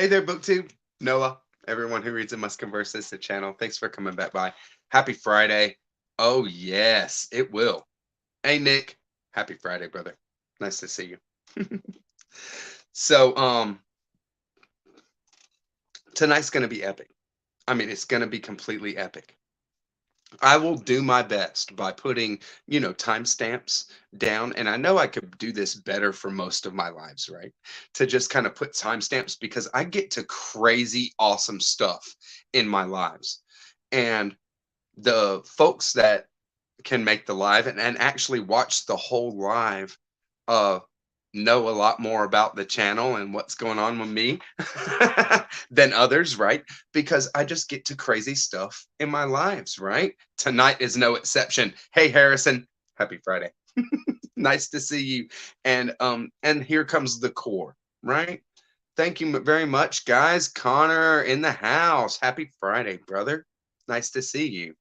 Hey there, BookTube. Noah, everyone who reads and must converse is the channel. Thanks for coming back by. Happy Friday. Oh, yes, it will. Hey, Nick. Happy Friday, brother. Nice to see you. So, tonight's going to be epic. I mean, it's going to be completely epic. I will do my best by putting, timestamps down. And I know I could do this better for most of my lives, right? To just kind of put timestamps because I get to crazy awesome stuff in my lives. And the folks that can make the live and actually watch the whole live uh know a lot more about the channel and what's going on with me than others, right? Because I just get to crazy stuff in my lives, right? Tonight is no exception. Hey Harrison, happy Friday. Nice to see you. And here comes the core, right? Thank you very much, guys. Connor in the house. Happy Friday, brother. Nice to see you.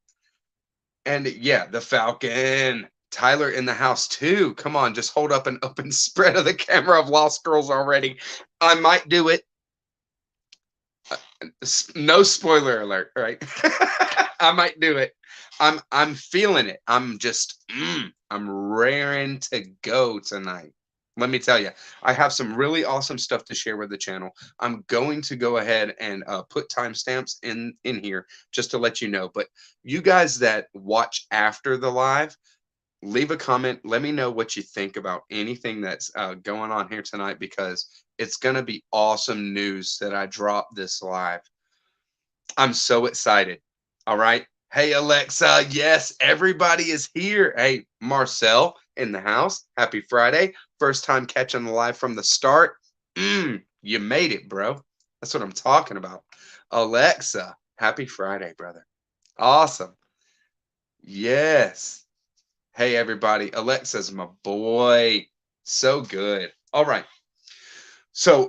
And yeah, the Falcon. Tyler in the house too. Come on, just hold up an open spread of the camera of Lost Girls already. I might do it. No spoiler alert, right? I might do it. I'm feeling it. I'm raring to go tonight. Let me tell you, I have some really awesome stuff to share with the channel. I'm going to go ahead and put timestamps in here just to let you know. But you guys that watch after the live, leave a comment. Let me know what you think about anything that's going on here tonight because it's going to be awesome news that I dropped this live. I'm so excited. All right. Hey, Alexa. Yes, everybody is here. Hey, Marcel in the house. Happy Friday. First time catching the live from the start. You made it, bro. That's what I'm talking about. Alexa, happy Friday, brother. Awesome. Yes. Hey, everybody. Alexa's my boy. So good. All right. So,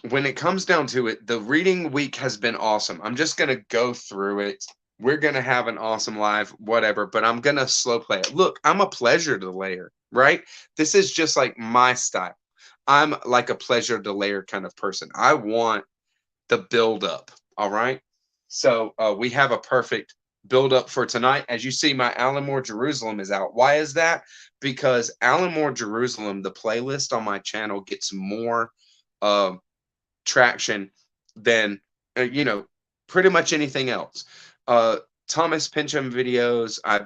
when it comes down to it, the reading week has been awesome. I'm just going to go through it. We're going to have an awesome live, whatever, but I'm going to slow play it. Look, I'm a pleasure delayer, right? This is just like my style. I'm like a pleasure delayer kind of person. I want the build up. All right. So we have a perfect build up for tonight. As you see, my Alan Moore Jerusalem is out. Why is that? Because Alan Moore Jerusalem, the playlist on my channel gets more traction than pretty much anything else. Thomas Pincham videos. I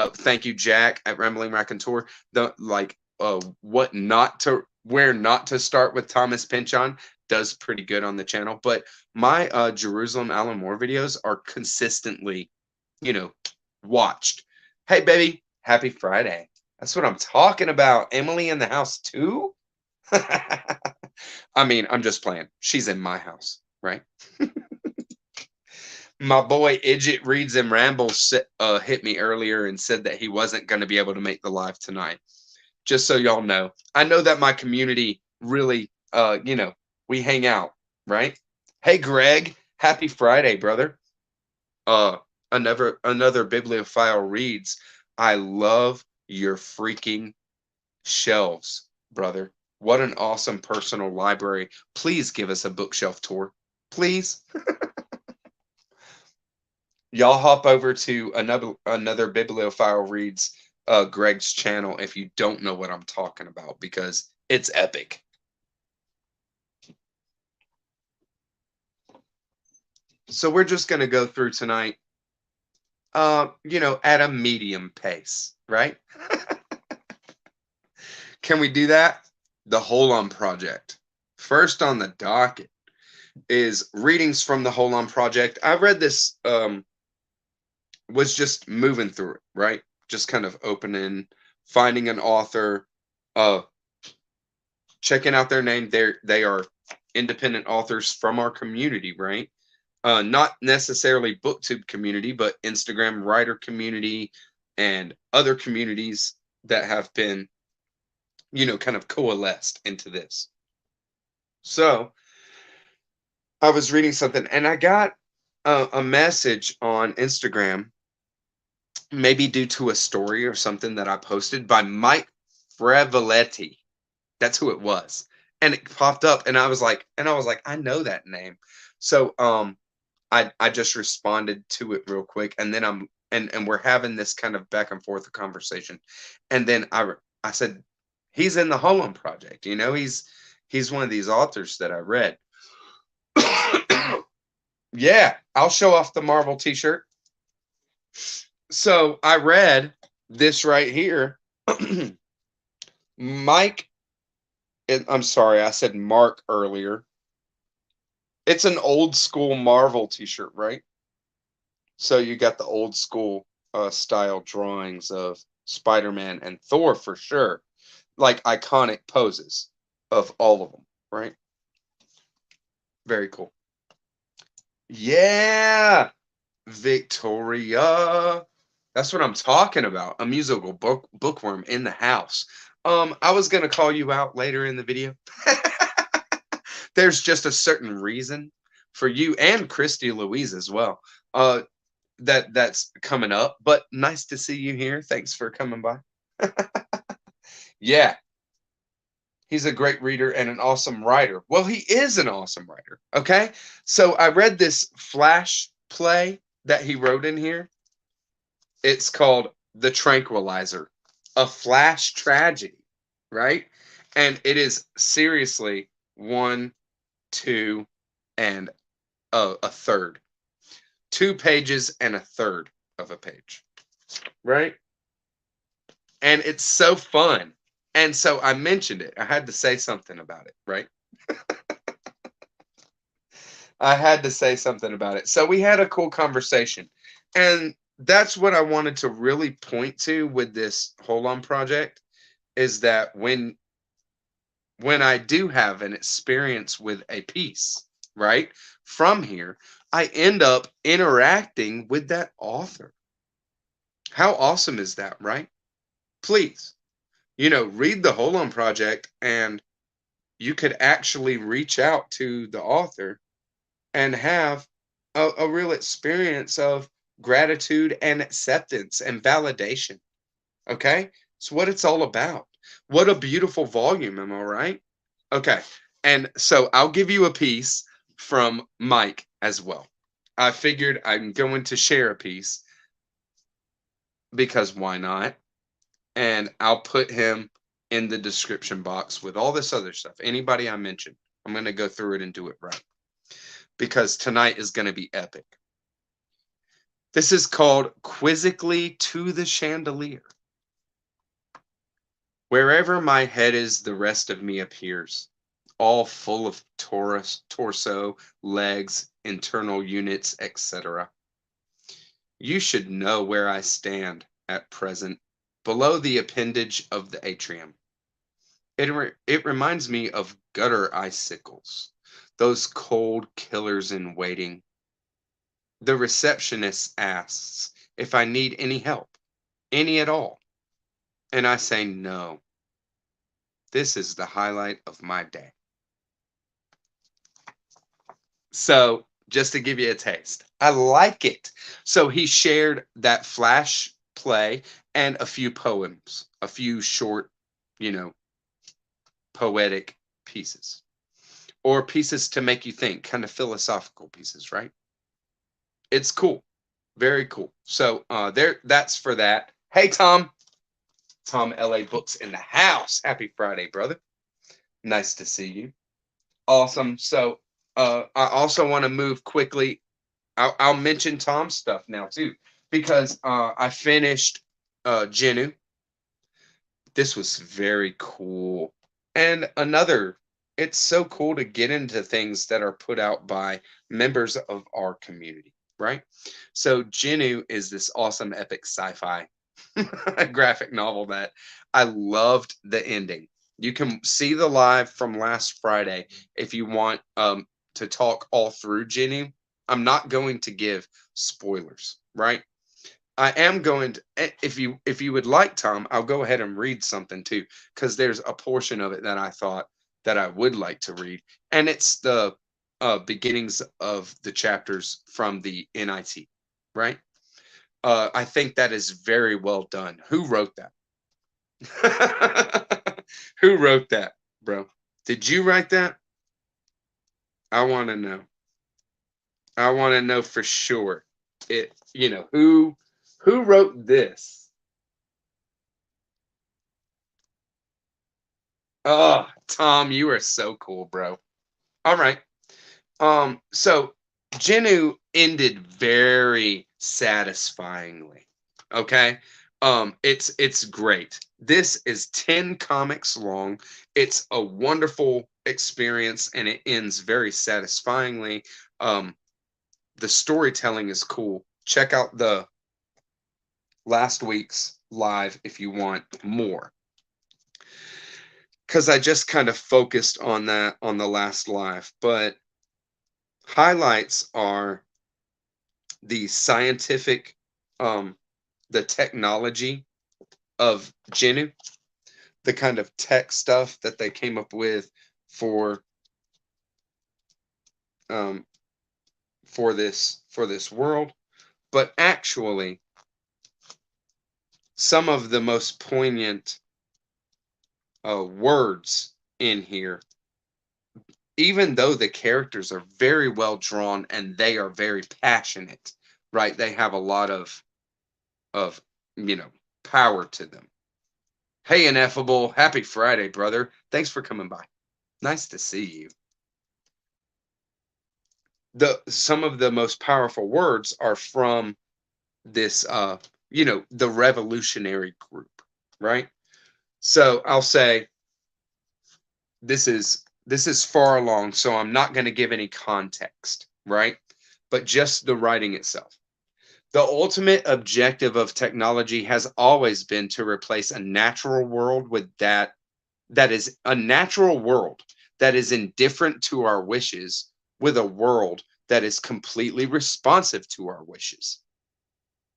thank you, Jack at Rambling Raconteur. The where not to start with Thomas Pinchon does pretty good on the channel. But my Jerusalem Alan Moore videos are consistently, watched. Hey baby, happy Friday. That's what I'm talking about. Emily in the house too. I mean, I'm just playing. She's in my house, right? My boy Idget Reads and Rambles hit me earlier and said that he wasn't going to be able to make the live tonight. Just so y'all know. I know that my community really, we hang out, right? Hey, Greg. Happy Friday, brother. Uh, another bibliophile reads, I love your freaking shelves, brother. What an awesome personal library. Please give us a bookshelf tour. Please. Y'all hop over to another bibliophile reads Greg's channel if you don't know what I'm talking about because it's epic. So we're just going to go through tonight at a medium pace, right? Can we do that? The Holon Project. First on the docket is readings from the Holon Project. I read this, was just moving through it, right? Just kind of opening, finding an author, checking out their name. They are independent authors from our community, right? Not necessarily booktube community, but Instagram writer community and other communities that have been, kind of coalesced into this. So I was reading something and I got a message on Instagram, maybe due to a story or something that I posted by Mike Frevaletti. That's who it was. and it popped up, and I was like, I know that name. So I just responded to it real quick, and then and we're having this kind of back and forth conversation, and then I said, he's in the Holon Project. You know, he's one of these authors that I read. Yeah, I'll show off the Marvel T-shirt. So I read this right here. Mike, I'm sorry, I said Mark earlier. It's an old school Marvel T-shirt, right? So you got the old school style drawings of Spider-Man and Thor for sure, like iconic poses of all of them, right? Very cool. Yeah, Victoria. That's what I'm talking about. A musical bookworm in the house. I was gonna call you out later in the video. There's just a certain reason for you and Christy Louise as well. That's coming up. But nice to see you here. Thanks for coming by. Yeah, he's a great reader and an awesome writer. Well, he is an awesome writer. Okay, so I read this flash play that he wrote in here. It's called The Tranquilizer, a flash tragedy, right? And it is seriously one, two, and a third. 2 pages and a third of a page, right? And it's so fun. And so I mentioned it. I had to say something about it, right? I had to say something about it. So we had a cool conversation. And that's what I wanted to really point to with this Holon project is that when I do have an experience with a piece, right, from here, I end up interacting with that author. How awesome is that, right? Please, read the Holon Project, and you could actually reach out to the author and have a real experience of gratitude and acceptance and validation. Okay? It's what it's all about. What a beautiful volume, am I right? Okay. And so I'll give you a piece from Mike as well. I figured I'm going to share a piece because why not? And I'll put him in the description box with all this other stuff. Anybody I mentioned, I'm going to go through it and do it right because tonight is going to be epic. This is called Quizzically to the Chandelier. Wherever my head is, the rest of me appears, all full of torso, legs, internal units, etc. You should know where I stand at present, below the appendage of the atrium. It reminds me of gutter icicles, those cold killers in waiting. The receptionist asks if I need any help, any at all. And I say no. This is the highlight of my day. So, just to give you a taste, I like it. So, he shared that flash play and a few poems, a few short, poetic pieces, or pieces to make you think, kind of philosophical pieces, right? It's cool. Very cool. So, that's for that. Hey, Tom. Tom LA Books in the house. Happy Friday, brother. Nice to see you. Awesome. So I also want to move quickly. I'll mention Tom's stuff now too, because I finished GENU. This was very cool. And it's so cool to get into things that are put out by members of our community, right? So GENU is this awesome epic sci-fi graphic novel that I loved the ending. You can see the live from last Friday if you want to talk all through GENU. I'm not going to give spoilers, right? I am going to, if you would like, Tom, I'll go ahead and read something too, because there's a portion of it that I thought that I would like to read, and it's the beginnings of the chapters from the NIT, right? I think that is very well done. Who wrote that? Who wrote that, bro? Did you write that? I want to know. I want to know for sure. Who wrote this? Oh, Tom, you are so cool, bro. All right. So GENU ended very satisfyingly. Okay. It's great. This is 10 comics long. It's a wonderful experience and it ends very satisfyingly. The storytelling is cool. Check out the last week's live if you want more. Because I just kind of focused on that on the last live, but highlights are the scientific, the technology of GENU, the kind of tech stuff that they came up with for um, for this world, but actually some of the most poignant words in here, even though the characters are very well drawn and they are very passionate, right? They have a lot of power to them. Hey, Ineffable, happy Friday, brother. Thanks for coming by. Nice to see you. Some of the most powerful words are from this the revolutionary group, right? So I'll say this is far along, so I'm not going to give any context, right? But just the writing itself. The ultimate objective of technology has always been to replace a natural world with that is a natural world that is indifferent to our wishes with a world that is completely responsive to our wishes,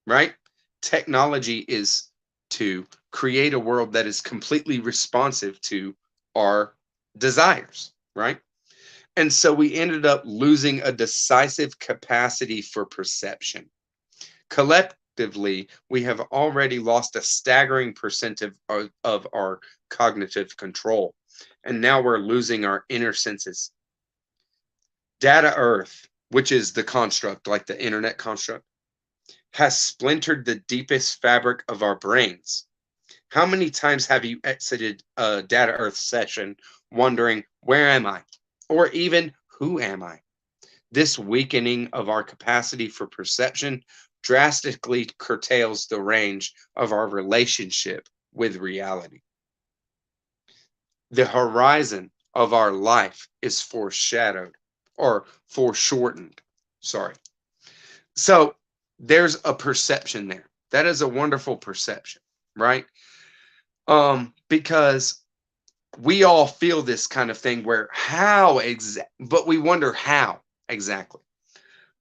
right? Technology is to create a world that is completely responsive to our desires, right? And so we ended up losing a decisive capacity for perception. Collectively, we have already lost a staggering percent of our cognitive control. And now we're losing our inner senses. Data Earth, which is the construct, like the internet construct, has splintered the deepest fabric of our brains. How many times have you exited a Data Earth session wondering, where am I? Or even, who am I? This weakening of our capacity for perception drastically curtails the range of our relationship with reality. The horizon of our life is foreshadowed or foreshortened. Sorry. So there's a perception there. That is a wonderful perception, right? Because we all feel this kind of thing where but we wonder how exactly.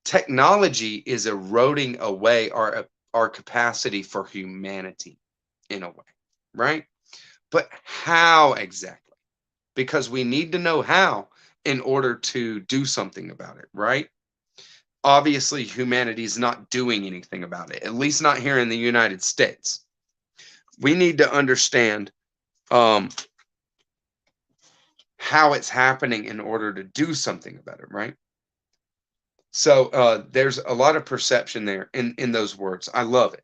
Technology is eroding away our capacity for humanity in a way, right? But how exactly? Because we need to know how in order to do something about it, right? Obviously, humanity is not doing anything about it, at least not here in the United States. We need to understand how it's happening in order to do something about it, right? So there's a lot of perception there in those words. I love it.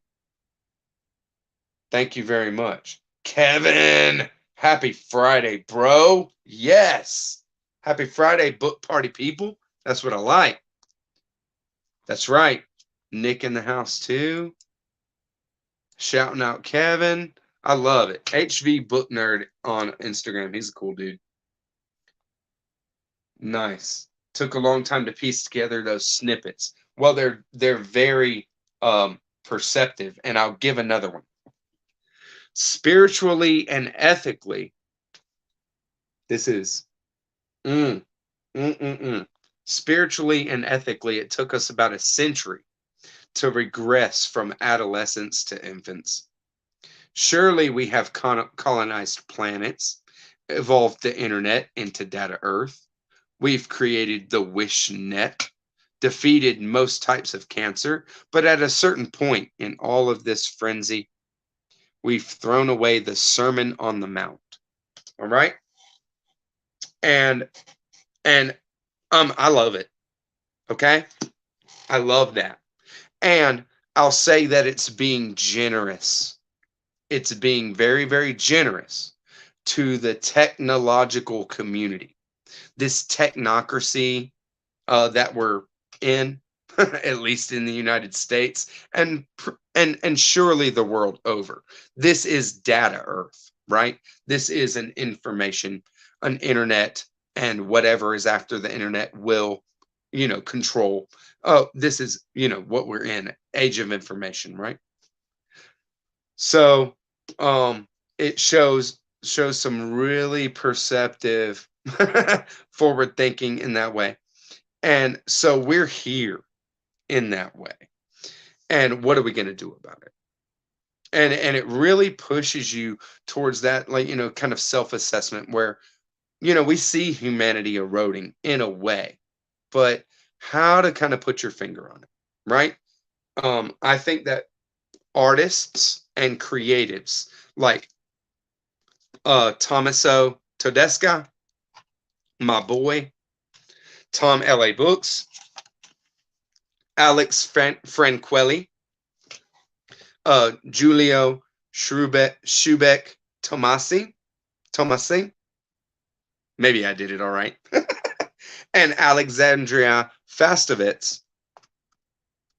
Thank you very much. Kevin, happy Friday, bro. Yes. Happy Friday, book party people. That's what I like. That's right. Nick in the house too. Shouting out Kevin. I love it. HV Book Nerd on Instagram. He's a cool dude. Nice. Took a long time to piece together those snippets. Well, they're very perceptive, and I'll give another one. Spiritually and ethically, this is mm, mm, mm, mm. Spiritually and ethically, it took us about a century to regress from adolescence to infants. Surely we have colonized planets, evolved the internet into data Earth. We've created the wish net, defeated most types of cancer, but at a certain point in all of this frenzy, we've thrown away the Sermon on the Mount. All right? And I love it. Okay? I love that. And I'll say that it's being generous. It's being very, very generous to the technological community. This technocracy that we're in, at least in the United States, and surely the world over. This is data Earth, right? This is an internet, and whatever is after the internet will, control. Oh, this is, what we're in, age of information, right? So, it shows some really perceptive, forward thinking in that way. And so we're here in that way. And what are we going to do about it? And it really pushes you towards that, like, kind of self-assessment where, we see humanity eroding in a way, but how to kind of put your finger on it, right? I think that artists and creatives like Tommaso Tedesca, my boy, Tom L.A. Books, Alex Franquelli, Giulio Schubeck Tomasi. Maybe I did it all right. And Alexandria Fastovitz,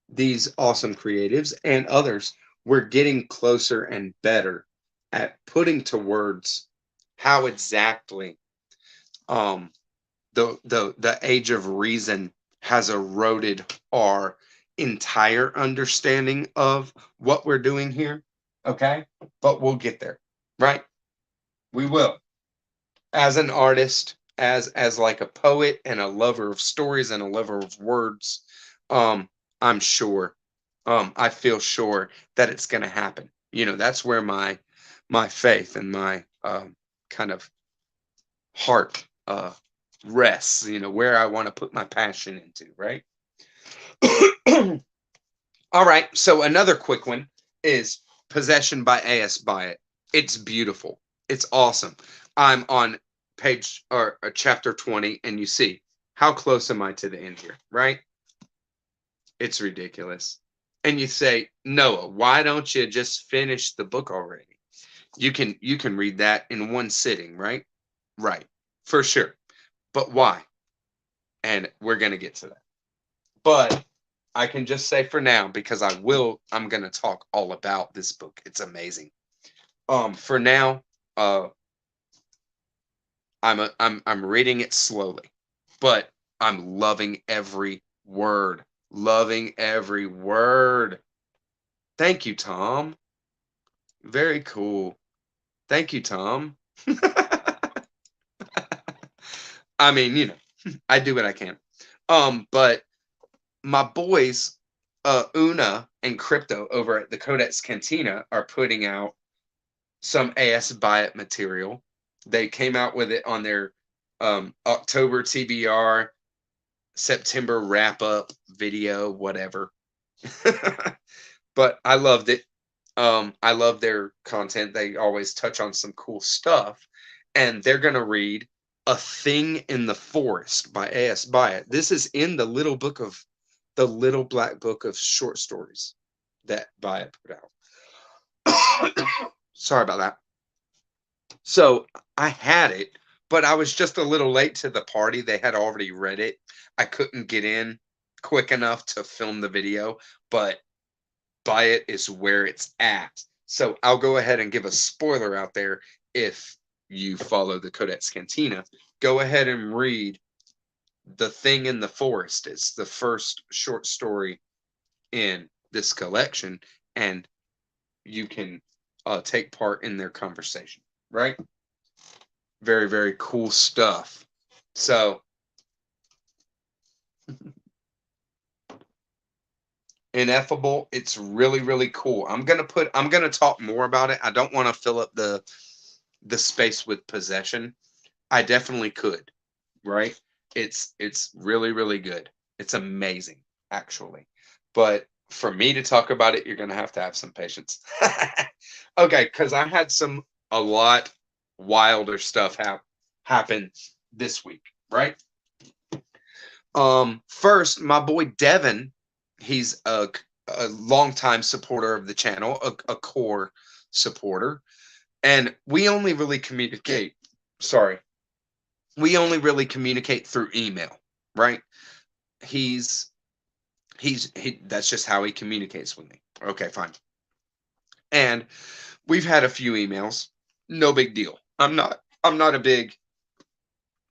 these awesome creatives and others, we're getting closer and better at putting to words how exactly um, the age of reason has eroded our entire understanding of what we're doing here. Okay, but we'll get there, right? We will. As an artist, as like a poet and a lover of stories and a lover of words, um, I'm sure, I feel sure that it's going to happen. That's where my faith and my kind of heart rests. Where I want to put my passion into, right? All right. So another quick one is Possession by AS Byatt. It's beautiful. It's awesome. I'm on page or chapter 20, and you see how close am I to the end here, right? It's ridiculous. And you say, Noah, why don't you just finish the book already? You can read that in one sitting, right? Right. For sure. But why? And we're gonna get to that. But I can just say for now, because I'm gonna talk all about this book. It's amazing. For now, I'm reading it slowly, but I'm loving every word. Loving every word. Thank you, Tom. Very cool. Thank you, Tom. I mean, I do what I can. But my boys, Una and Crypto over at the Codex Cantina are putting out some AS Byatt material. They came out with it on their October TBR, September wrap up video, whatever. But I loved it. I love their content. They always touch on some cool stuff. And they're going to read A Thing in the Forest by A.S. Byatt. This is in the little black book of short stories that Byatt put out. Sorry about that. So I had it, but I was just a little late to the party. They had already read it. I couldn't get in quick enough to film the video, but Byatt is where it's at. So I'll go ahead and give a spoiler out there. If you follow the Codex Cantina, go ahead and read The Thing in the Forest. It's the first short story in this collection, and you can take part in their conversation, right? Very, very cool stuff. So, Ineffable, it's really, really cool. I'm gonna talk more about it. I don't want to fill up the space with possession. I definitely could, right? It's really, really good. It's amazing, actually. But for me to talk about it, you're gonna have to have some patience. Okay, because I had a lot wilder stuff happen this week, right? First, my boy Devin, he's a longtime supporter of the channel, a core supporter, and we only really communicate. Sorry, we only really communicate through email, right? He's that's just how he communicates with me. Okay, fine. And we've had a few emails. No big deal. I'm not a big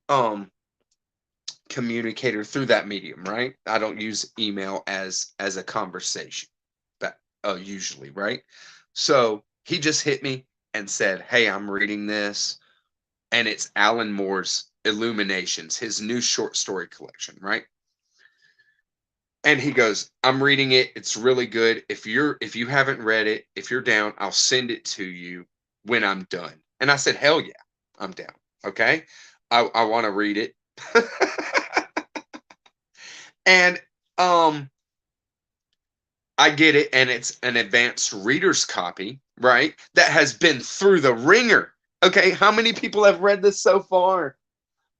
um communicator through that medium, right? I don't use email as a conversation, but usually, right? So he just hit me and said, "Hey, I'm reading this, and it's Alan Moore's Illuminations, his new short story collection, right?" And he goes, "I'm reading it. It's really good. If you haven't read it, if you're down, I'll send it to you when I'm done." And I said, "Hell yeah, I'm down." Okay, I want to read it. And um I get it, and it's an advanced reader's copy, right? That has been through the ringer. Okay, how many people have read this so far?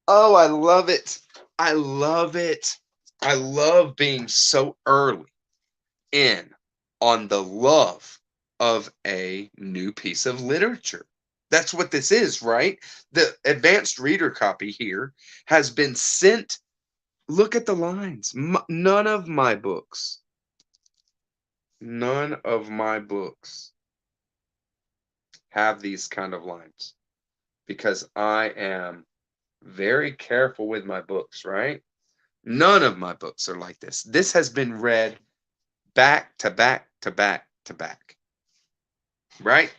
Oh, I love it. I love it. I love being so early in on the love of a new piece of literature. That's what this is, right? The advanced reader copy here has been sent. Look at the lines. None of my books have these kind of lines because I am very careful with my books, right? None of my books are like this. This has been read back to back to back to back, right?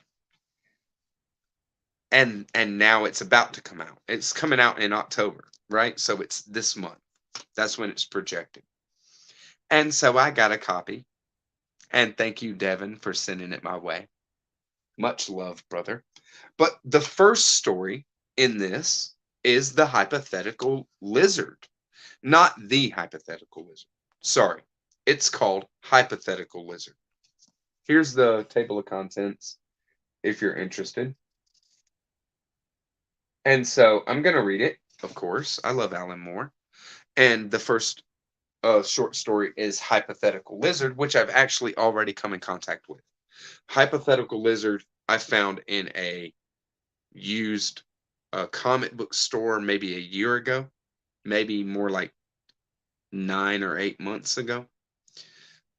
And now it's about to come out. It's coming out in October, right? So it's this month. That's when it's projected. And so I got a copy. And thank you, Devin, for sending it my way. Much love, brother. But the first story in this is the hypothetical lizard, not the hypothetical lizard. Sorry, it's called Hypothetical Lizard. Here's the table of contents if you're interested. And so I'm going to read it, of course. I love Alan Moore. And the first short story is Hypothetical Lizard, which I've actually already come in contact with. Hypothetical Lizard I found in a used comic book store maybe a year ago, maybe more like 9 or 8 months ago.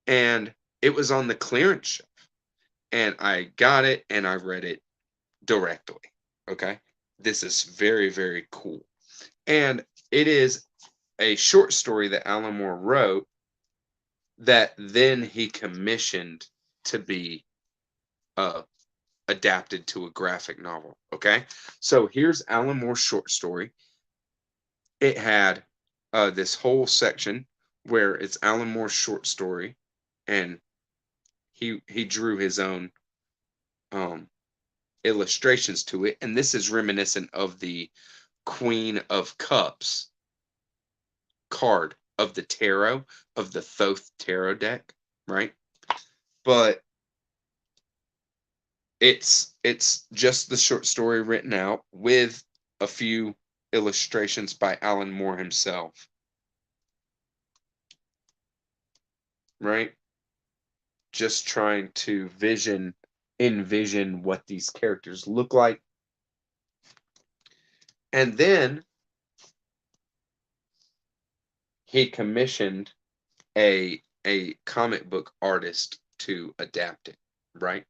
And it was on the clearance shelf. And I got it and I read it directly. Okay. This is very, very cool. And it is a short story that Alan Moore wrote that then he commissioned to be uh, adapted to a graphic novel. Okay. So here's Alan Moore's short story. It had this whole section where it's Alan Moore's short story, and he drew his own um, illustrations to it, and this is reminiscent of the Queen of Cups card of the tarot, of the Thoth tarot deck, right? But it's just the short story written out with a few illustrations by Alan Moore himself, right? Just trying to envision what these characters look like. And then he commissioned a comic book artist to adapt it, right?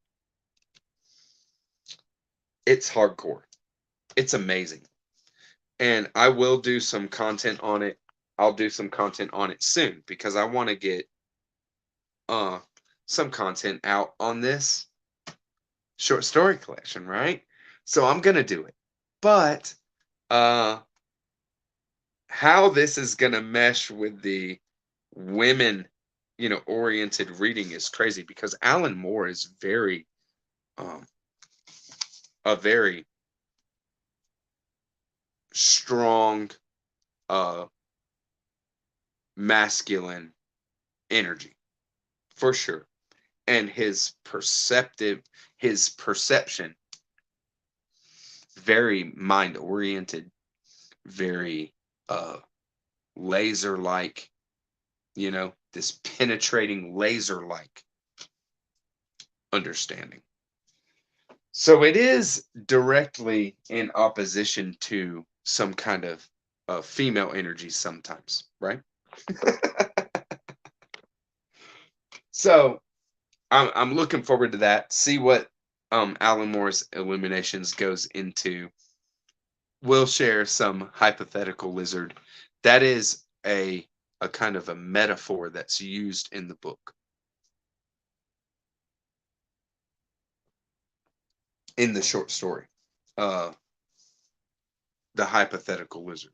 It's hardcore. It's amazing. And I will do some content on it. I'll do some content on it soon because I want to get uh some content out on this short story collection, right? So I'm going to do it. But uh how this is going to mesh with the women, oriented reading is crazy because Alan Moore is very um a very strong uh masculine energy for sure. And his perception very mind oriented, very laser-like, this penetrating laser-like understanding. So it is directly in opposition to some kind of female energy sometimes, right? So I'm looking forward to that. See what Alan Moore's Illuminations goes into. We'll share some hypothetical lizard. That is a kind of a metaphor that's used in the book. In the short story. Uh the hypothetical lizard.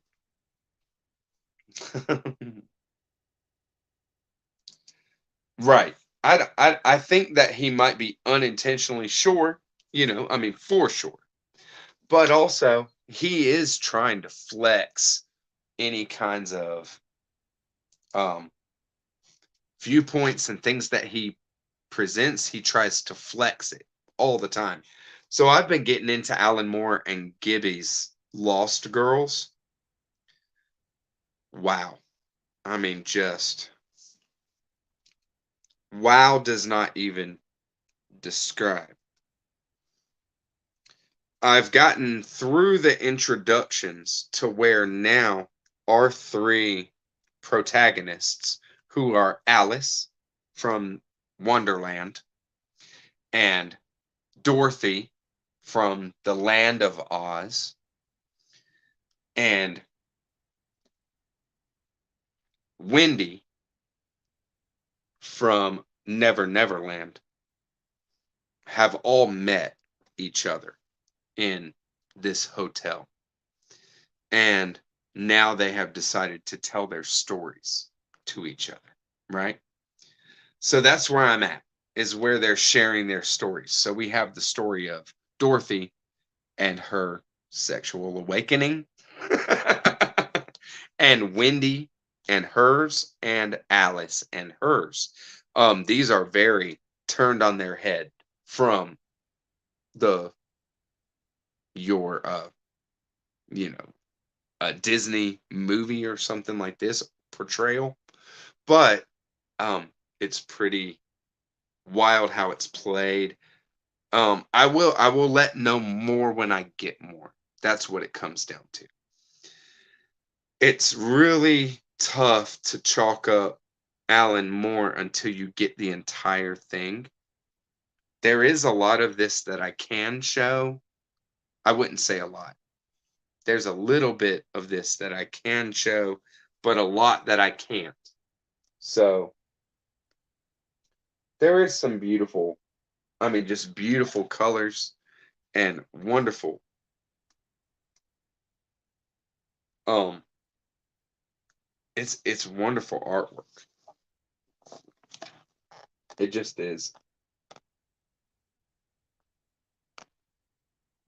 Right. I think that he might be unintentionally sure, I mean, for sure. But also, he is trying to flex any kinds of um, viewpoints and things that he presents. He tries to flex it all the time. So I've been getting into Alan Moore and Gibby's Lost Girls. Wow. I mean, just wow does not even describe. I've gotten through the introductions to where now our three protagonists, who are Alice from Wonderland and Dorothy from the Land of Oz and Wendy from Never Never Land, have all met each other in this hotel. And now they have decided to tell their stories to each other, right? So that's where I'm at, is where they're sharing their stories. So we have the story of Dorothy and her sexual awakening, and Wendy and hers, and Alice and hers. These are very turned on their head from the your a Disney movie or something like this portrayal, but it's pretty wild how it's played. I will let know more when I get more. That's what it comes down to. It's really tough to chalk up Alan Moore until you get the entire thing. There is a lot of this that I can show. I wouldn't say a lot. There's a little bit of this that I can show, but a lot that I can't. So there is some beautiful, I mean, just beautiful colors and wonderful. Um, it's wonderful artwork. It just is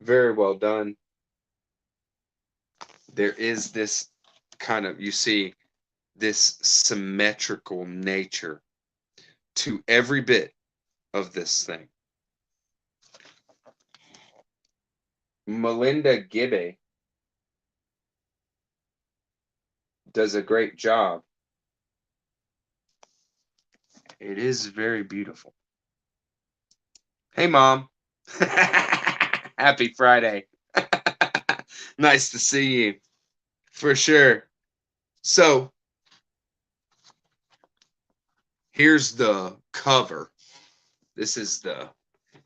very well done. There is this kind of, you see, this symmetrical nature to every bit of this thing. Melinda Gibbe does a great job. It is very beautiful. Hey, Mom. Happy Friday. Nice to see you. For sure. So, here's the cover. This is the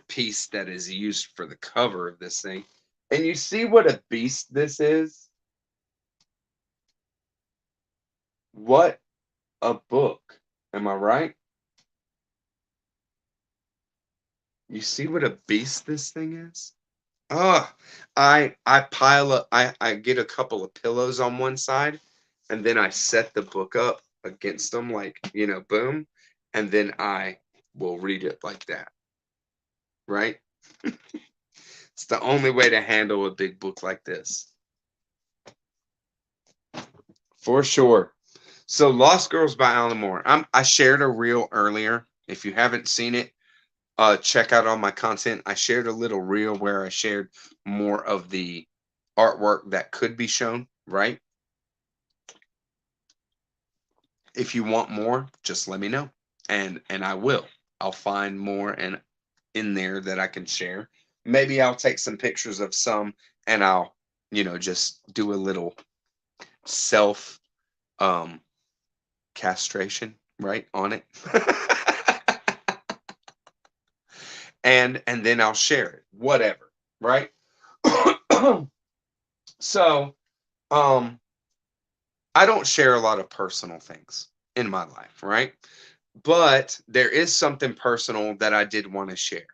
piece that is used for the cover of this thing. And you see what a beast this is? What a book. Am I right? You see what a beast this thing is? Oh, I pile up, I get a couple of pillows on one side, and then I set the book up against them, like, boom, and then I will read it like that, right? It's the only way to handle a big book like this. For sure. So Lost Girls by Alan Moore. I shared a reel earlier. If you haven't seen it, check out all my content. I shared a little reel where I shared more of the artwork that could be shown right? If you want more, just let me know, and I will. I'll find more and in there that I can share. Maybe I'll take some pictures of some, and I'll, just do a little self um castration right on it. And then I'll share it, whatever, right? So, um I don't share a lot of personal things in my life, right? But there is something personal that I did want to share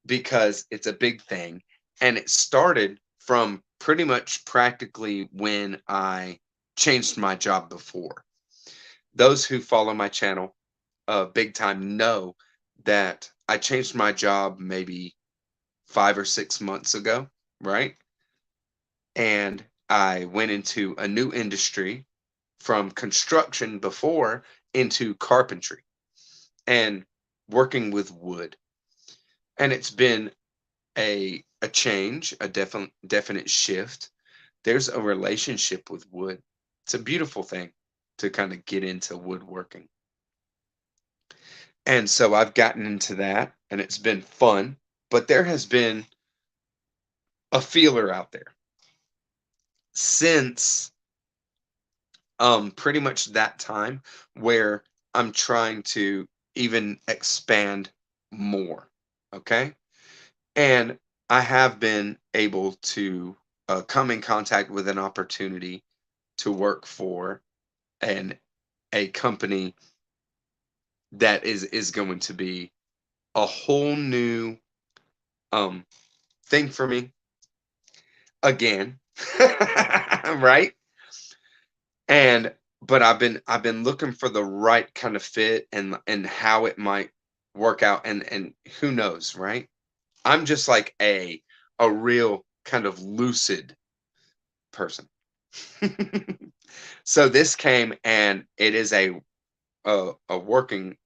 because it's a big thing. And it started from pretty much practically when I changed my job before. Those who follow my channel big time know that I changed my job maybe 5 or 6 months ago, right? And I went into a new industry from construction before into carpentry and working with wood. And it's been a change, a definite shift. There's a relationship with wood. It's a beautiful thing to kind of get into woodworking. And so I've gotten into that and it's been fun, but there has been a feeler out there since pretty much that time where I'm trying to even expand more. Okay. And I have been able to come in contact with an opportunity to work for an a company that is going to be a whole new um thing for me again. Right? And but I've been looking for the right kind of fit and how it might work out, and who knows, right? I'm just like a real kind of lucid person. So this came and it is a working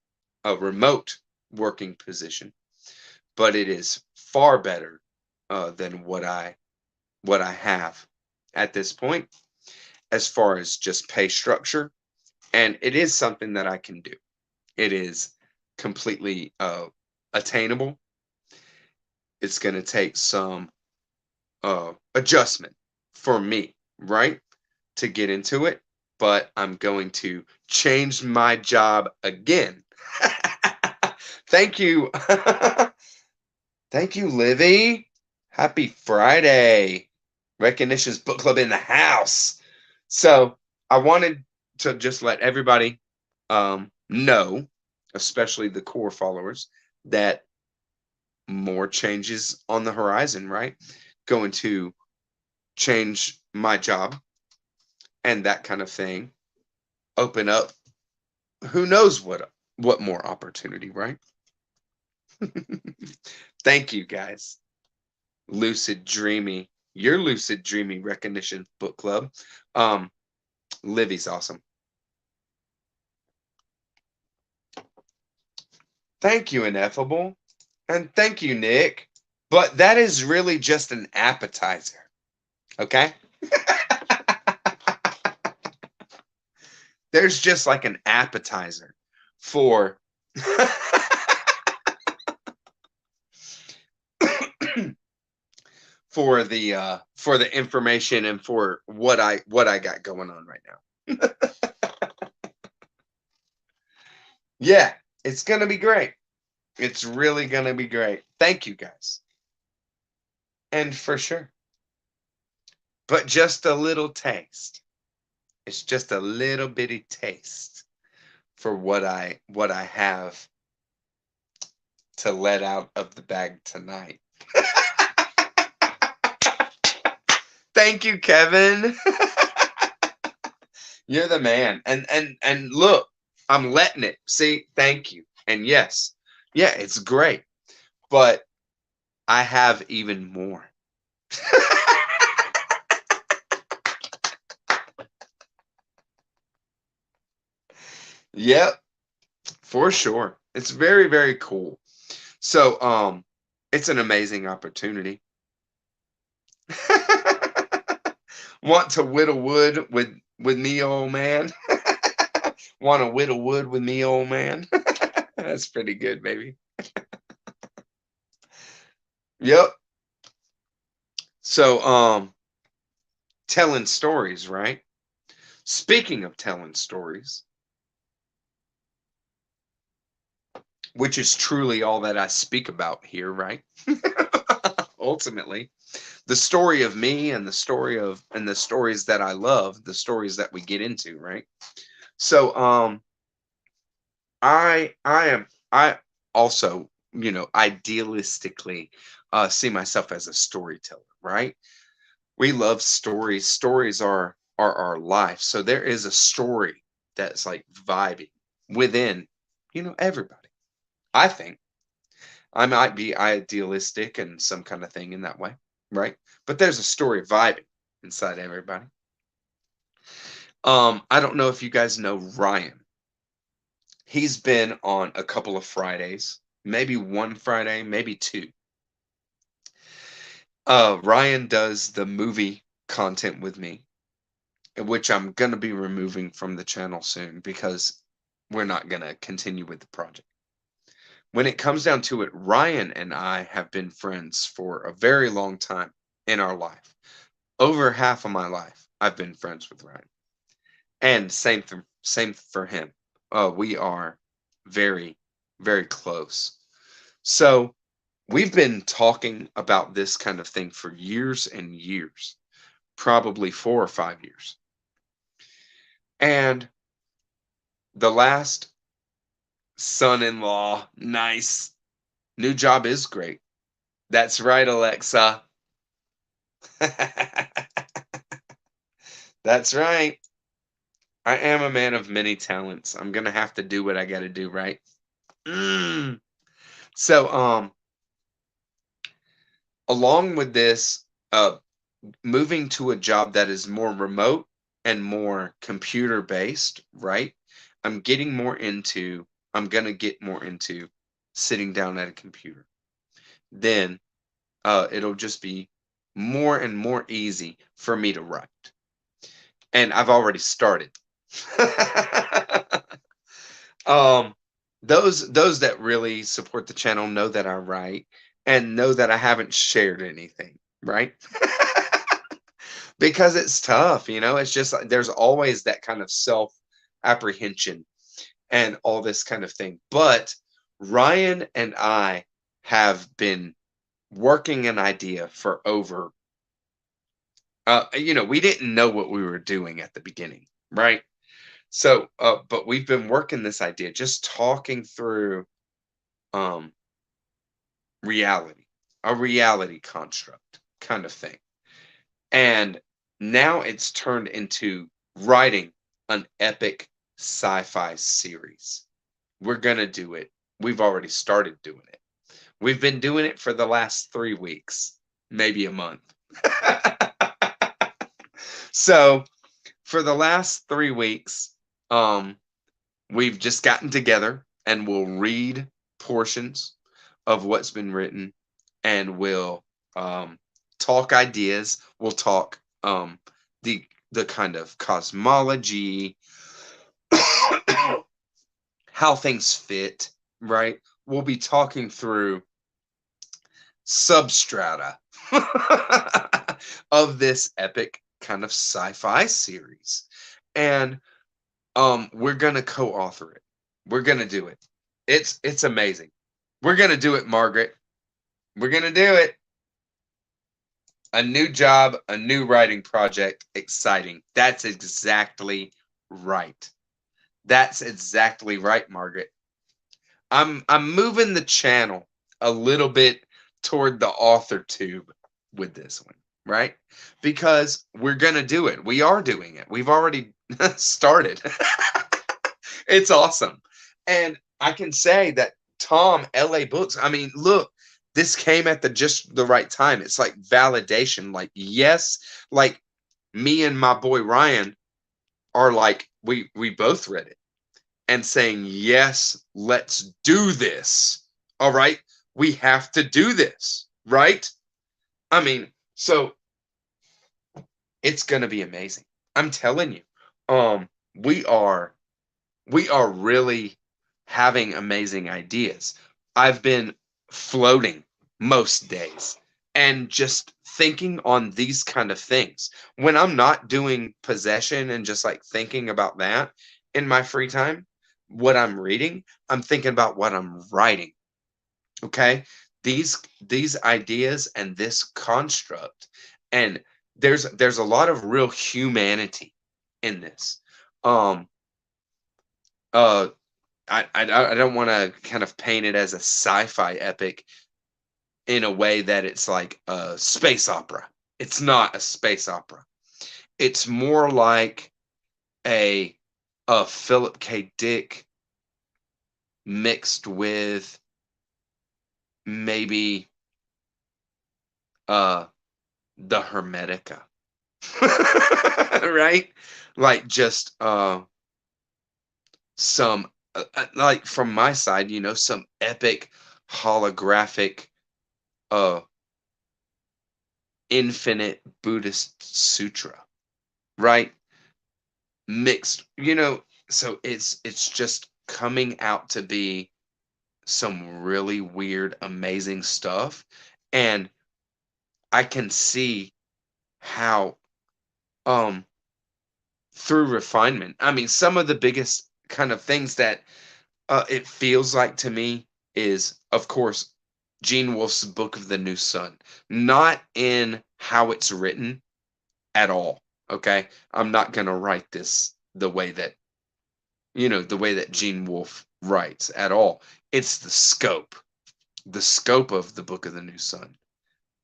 a remote working position, but it is far better than what I have at this point as far as just pay structure, and it is something that I can do. It is completely attainable. It's going to take some adjustment for me, right, to get into it, but I'm going to change my job again. Thank you. Thank you, Livy. Happy Friday. Recognitions Book Club in the house. So I wanted to just let everybody know, especially the core followers, that more changes on the horizon, right? Going to change my job and that kind of thing. Open up who knows what more opportunity, right? Thank you guys. Lucid Dreamy. Your Lucid Dreamy Recognition Book Club. Livy's awesome. Thank you, Ineffable. And thank you, Nick. But that is really just an appetizer. Okay? There's just like an appetizer for for the information and for what I got going on right now. Yeah, it's gonna be great. It's really gonna be great. Thank you guys. And for sure. But just a little taste. It's just a little bitty taste for what I have to let out of the bag tonight. Thank you, Kevin. You're the man. And look, I'm letting it. See, thank you. And yes, yeah, it's great. But I have even more. Yep, for sure. It's very, very cool. So, it's an amazing opportunity. Want to whittle wood with me, old man? Want to whittle wood with me, old man? That's pretty good, baby. Yep. So, telling stories, right? Speaking of telling stories, which is truly all that I speak about here, right? Ultimately, the story of me and the stories that I love, the stories that we get into, right? So, I also, idealistically, see myself as a storyteller, right? We love stories. Stories are our life. So there is a story that's like vibing within, everybody. I think I might be idealistic and some kind of thing in that way, right? But there's a story vibing inside everybody. I don't know if you guys know Ryan. He's been on a couple of Fridays, maybe one Friday, maybe two. Ryan does the movie content with me, which I'm gonna be removing from the channel soon because we're not gonna continue with the project. When it comes down to it, Ryan and I have been friends for a very long time in our life. Over half of my life, I've been friends with Ryan, and same for him. We are very, very close. So we've been talking about this kind of thing for years and years, probably 4 or 5 years. And the last son-in-law, nice. New job is great. That's right, Alexa. That's right. I am a man of many talents. I'm gonna have to do what I gotta do, right? Mm. So, along with this, moving to a job that is more remote and more computer based, right? I'm gonna get more into sitting down at a computer. Then it'll just be more and more easy for me to write. And I've already started. um, those that really support the channel know that I write and know that I haven't shared anything, right? Because it's tough, it's just like there's always that kind of self apprehension and all this kind of thing. But Ryan and I have been working an idea for over we didn't know what we were doing at the beginning, right? So but we've been working this idea, just talking through um reality, a reality construct kind of thing. And now it's turned into writing an epic sci-fi series. We're gonna do it. We've already started doing it. We've been doing it for the last 3 weeks, maybe a month. So for the last 3 weeks, we've just gotten together and we'll read portions of what's been written, and we'll talk ideas. We'll talk the kind of cosmology, how things fit, right? We'll be talking through substrata of this epic kind of sci-fi series. And we're gonna co-author it. We're gonna do it. It's amazing. We're gonna do it, Margaret. We're gonna do it. A new job, a new writing project. Exciting. That's exactly right. That's exactly right, Margaret. I'm moving the channel a little bit toward the author tube with this one, right? Because we're gonna do it. We are doing it. We've already started. It's awesome. And I can say that Tom, LA Books, I mean, look, this came at the just the right time. It's like validation. Like, yes, like me and my boy Ryan are like, we both read it and saying, yes, let's do this. All right. We have to do this, right? I mean, so It's gonna be amazing. I'm telling you. Um, we are we are really having amazing ideas. I've been floating most days and just thinking on these kind of things. When I'm not doing possession and just like thinking about that in my free time, what I'm reading, I'm thinking about what I'm writing. Okay? These ideas and this construct, and there's a lot of real humanity in this. Um uh I don't want to kind of paint it as a sci-fi epic in a way that it's like a space opera. It's not a space opera. It's more like a a Philip K. Dick mixed with maybe uh the Hermetica. Right? Like just some like from my side, some epic holographic uh infinite Buddhist sutra, right? Mixed, so it's just coming out to be some really weird, amazing stuff. And I can see how um through refinement. I mean, some of the biggest kind of things that it feels like to me is, of course, Gene Wolfe's Book of the New Sun. Not in how it's written at all. Okay, I'm not gonna write this the way that Gene Wolfe writes at all. It's the scope of the Book of the New Sun.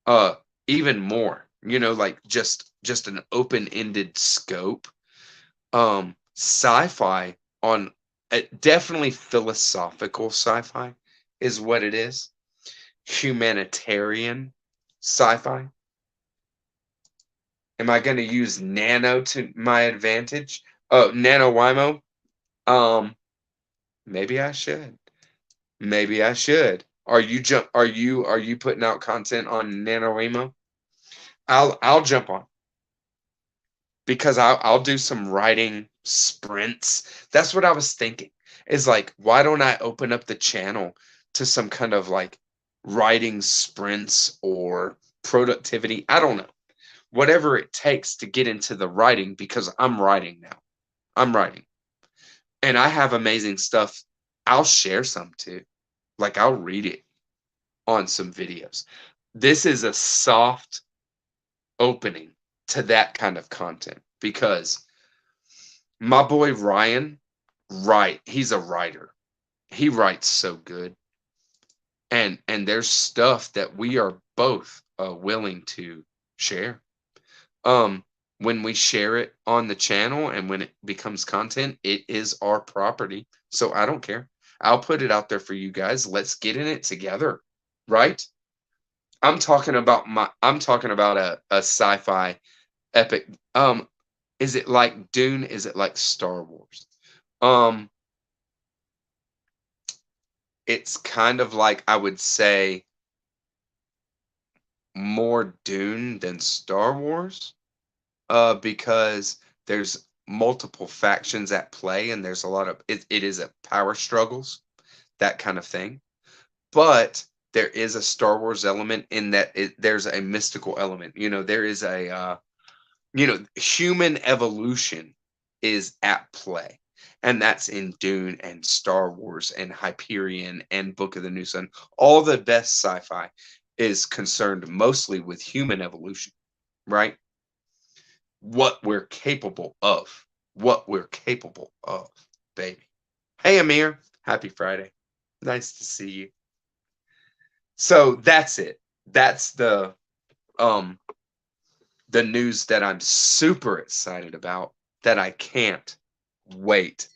Uh, Even more, like just an open-ended scope. Sci-fi on definitely philosophical sci-fi is what it is. Humanitarian sci-fi. Am I going to use nano to my advantage? Oh, NaNoWriMo. Um, Maybe I should. Maybe I should. Are you putting out content on NaNoWriMo? I'll jump on because I'll do some writing sprints. That's what I was thinking. Is like, why don't I open up the channel to some kind of like writing sprints or productivity? I don't know. Whatever it takes to get into the writing, because I'm writing now. I'm writing. And I have amazing stuff. I'll share some too. Like I'll read it on some videos. This is a soft opening to that kind of content because my boy Ryan, he's a writer. He writes so good. And there's stuff that we are both willing to share. Um when we share it on the channel and when it becomes content, it is our property. So I don't care. I'll put it out there for you guys. Let's get in it together. Right? I'm talking about a sci-fi epic. Is it like Dune? Is it like Star Wars? Um, it's kind of like, I would say, more Dune than Star Wars. Because there's multiple factions at play and there's a lot of it is a power struggles, that kind of thing. But there is a Star Wars element in that there's a mystical element. There is a human evolution is at play. And that's in Dune and Star Wars and Hyperion and Book of the New Sun. All the best sci-fi is concerned mostly with human evolution, right? What we're capable of. What we're capable of, baby. Hey, Amir. Happy Friday. Nice to see you. So that's it. That's the news that I'm super excited about, that I can't wait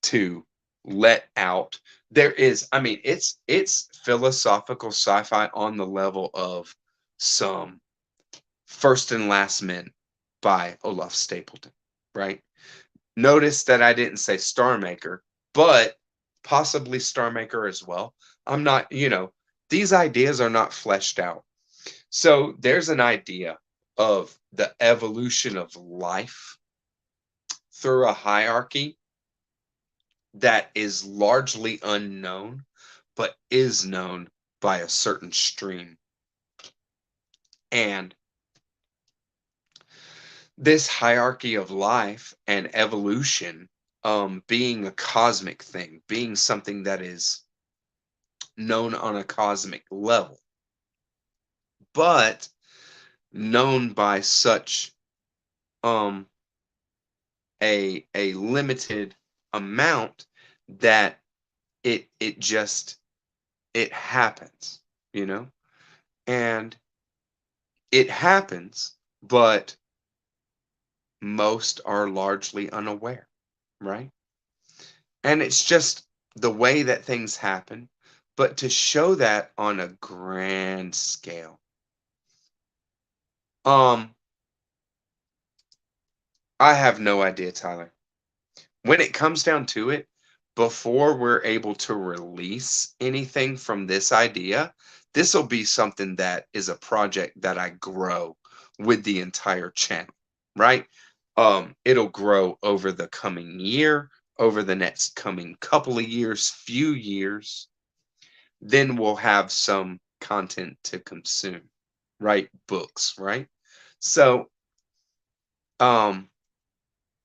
to let out. There is, I mean, it's philosophical sci-fi on the level of some First and Last Men by Olaf Stapleton, right? Notice that I didn't say Star Maker, but possibly Star Maker as well. I'm not, these ideas are not fleshed out. So there's an idea of the evolution of life through a hierarchy that is largely unknown, but is known by a certain stream. And this hierarchy of life and evolution, being a cosmic thing, being something that is known on a cosmic level, but known by such um a limited amount that it just it happens, you know? And it happens, but most are largely unaware, right? And it's just the way that things happen, but to show that on a grand scale. I have no idea, Tyler. When it comes down to it, before we're able to release anything from this idea, this will be something that is a project that I grow with the entire channel, right? It'll grow over the coming year, over the next coming couple of years, few years. Then we'll have some content to consume, right? Books, right? So, um,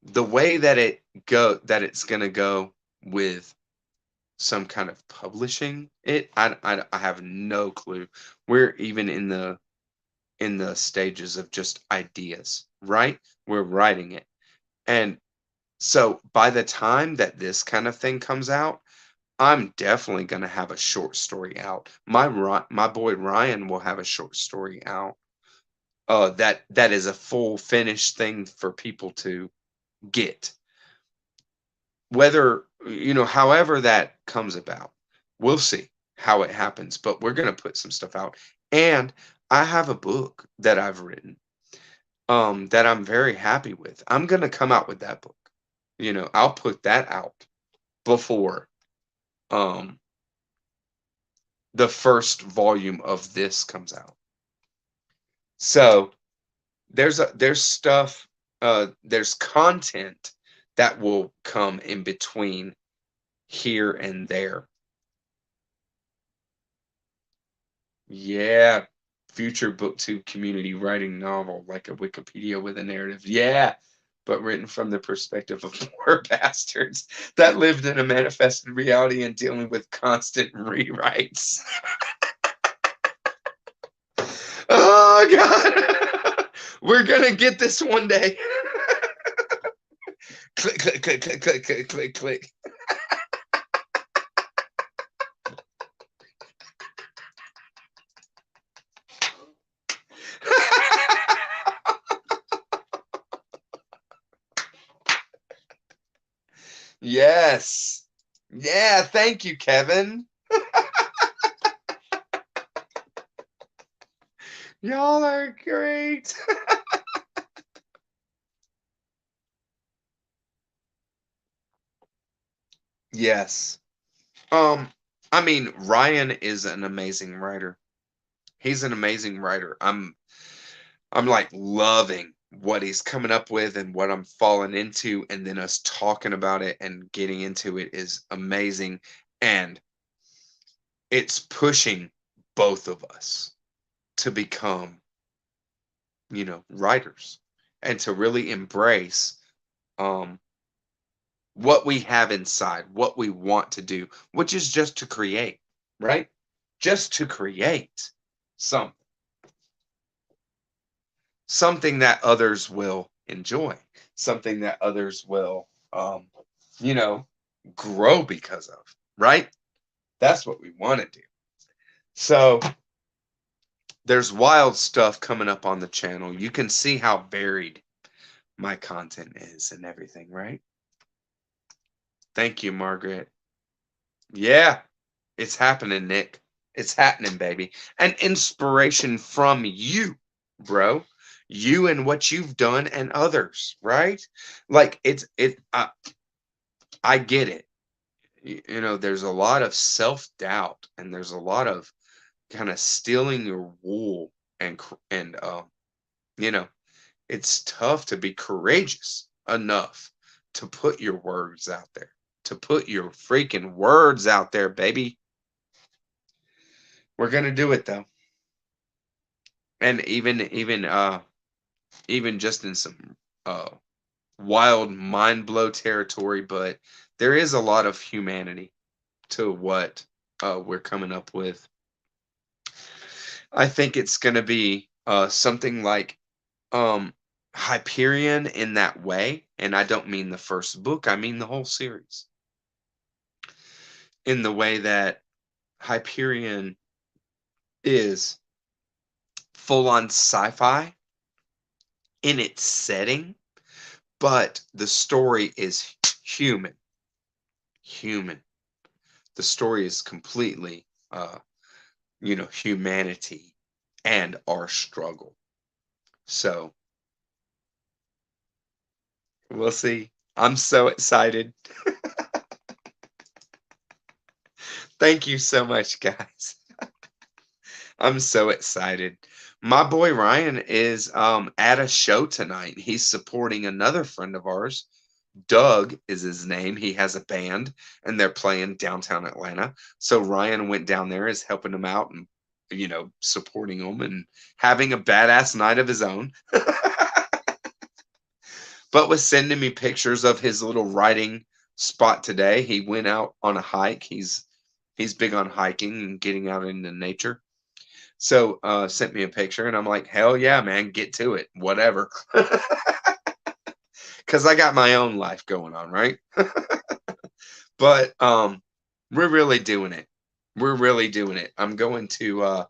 the way that it's going to go with some kind of publishing it, I have no clue. We're even in the stages of just ideas, right? We're writing it. And so by the time that this kind of thing comes out, I'm definitely going to have a short story out. My boy Ryan will have a short story out. That is a full finished thing for people to get. Whether, however that comes about, we'll see how it happens, but we're going to put some stuff out. And I have a book that I've written, that I'm very happy with. I'm going to come out with that book. I'll put that out before um the first volume of this comes out. So there's stuff, there's content that will come in between here and there. Yeah, future booktube community writing novel like a Wikipedia with a narrative. Yeah, but written from the perspective of poor bastards that lived in a manifested reality and dealing with constant rewrites. Oh God, we're gonna get this one day. Click, click, click, click, click, click, click, click. Yes. Yeah, thank you, Kevin. Y'all are great. Yes. I mean, Ryan is an amazing writer. He's an amazing writer. I'm like loving what he's coming up with and what I'm falling into, and then us talking about it and getting into it is amazing. And it's pushing both of us to become, writers and to really embrace um what we have inside, what we want to do, which is just to create, right? Just to create something, something that others will enjoy, something that others will, you know, grow because of, right? That's what we want to do. So there's wild stuff coming up on the channel. You can see how varied my content is and everything, right? Thank you, Margaret. Yeah, it's happening, Nick. It's happening, baby. And inspiration from you, bro. You and what you've done and others, right? Like I get it. There's a lot of self-doubt and there's a lot of kind of stealing your wool and you know, It's tough to be courageous enough to put your words out there, to put your freaking words out there, baby. We're gonna do it though. And even just in some uh wild mind blow territory, but there is a lot of humanity to what we're coming up with. I think it's gonna be something like Hyperion in that way, and I don't mean the first book, I mean the whole series. In the way that Hyperion is full on sci-fi in its setting, but the story is human. Human. The story is completely, humanity and our struggle. So we'll see. I'm so excited. Thank you so much, guys. I'm so excited. My boy Ryan is at a show tonight. He's supporting another friend of ours. Doug is his name. He has a band and they're playing downtown Atlanta. So Ryan went down there, is helping him out and supporting him and having a badass night of his own. But was sending me pictures of his little writing spot today. He went out on a hike. He's big on hiking and getting out into nature. So sent me a picture and I'm like, hell yeah, man, get to it. Whatever. Because I got my own life going on, right? But we're really doing it. We're really doing it. I'm going to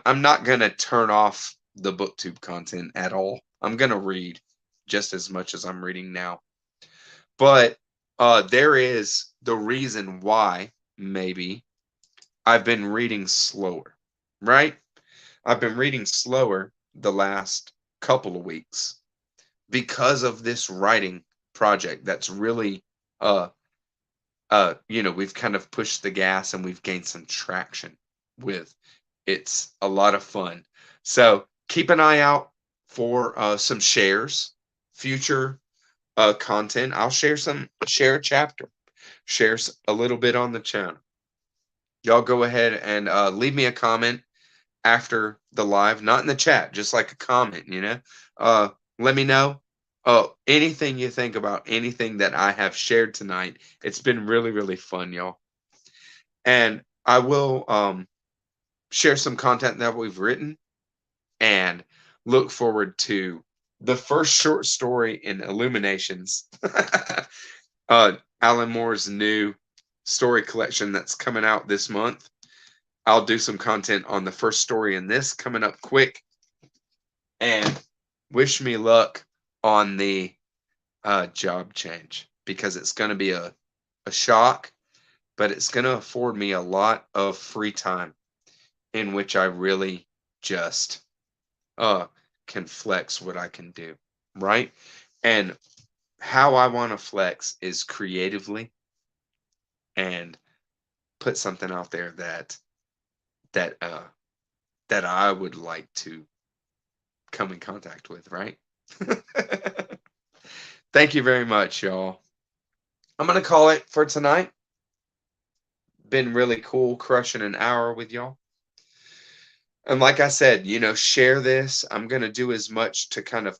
I'm not gonna turn off the booktube content at all. I'm gonna read just as much as I'm reading now. But there is the reason why maybe I've been reading slower, right? I've been reading slower the last couple of weeks because of this writing project that's really we've kind of pushed the gas and we've gained some traction with. It's a lot of fun. So keep an eye out for some shares, future content. I'll share a chapter, share a little bit on the channel. Y'all go ahead and leave me a comment after the live, not in the chat, just like a comment, let me know anything you think about anything that I have shared tonight. It's been really, really fun, y'all. And I will share some content that we've written and look forward to the first short story in Illuminations. Alan Moore's new story collection that's coming out this month. I'll do some content on the first story in this coming up quick. And wish me luck on the job change, because it's going to be a shock, but it's going to afford me a lot of free time in which I really just can flex what I can do, right? And how I want to flex is creatively and put something out there that I would like to come in contact with, right? Thank you very much, y'all. I'm going to call it for tonight. Been really cool crushing an hour with y'all. And like I said, share this. I'm going to do as much to kind of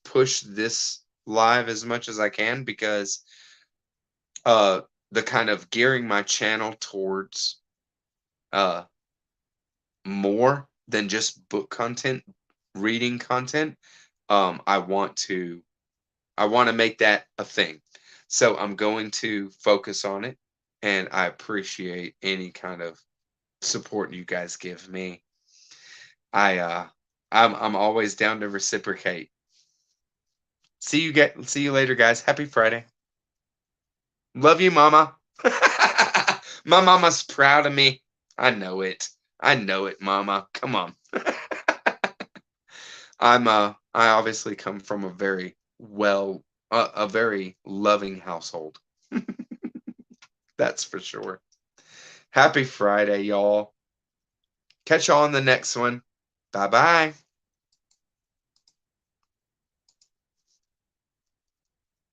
push this live as much as I can, because the kind of gearing my channel towards more than just book content, reading content. I want to make that a thing. So I'm going to focus on it, and I appreciate any kind of support you guys give me. I'm always down to reciprocate. See you later, guys. Happy Friday. Love you, Mama. My mama's proud of me. I know it, Mama. Come on. I obviously come from a very loving household. That's for sure. Happy Friday, y'all. Catch y'all on the next one. Bye-bye.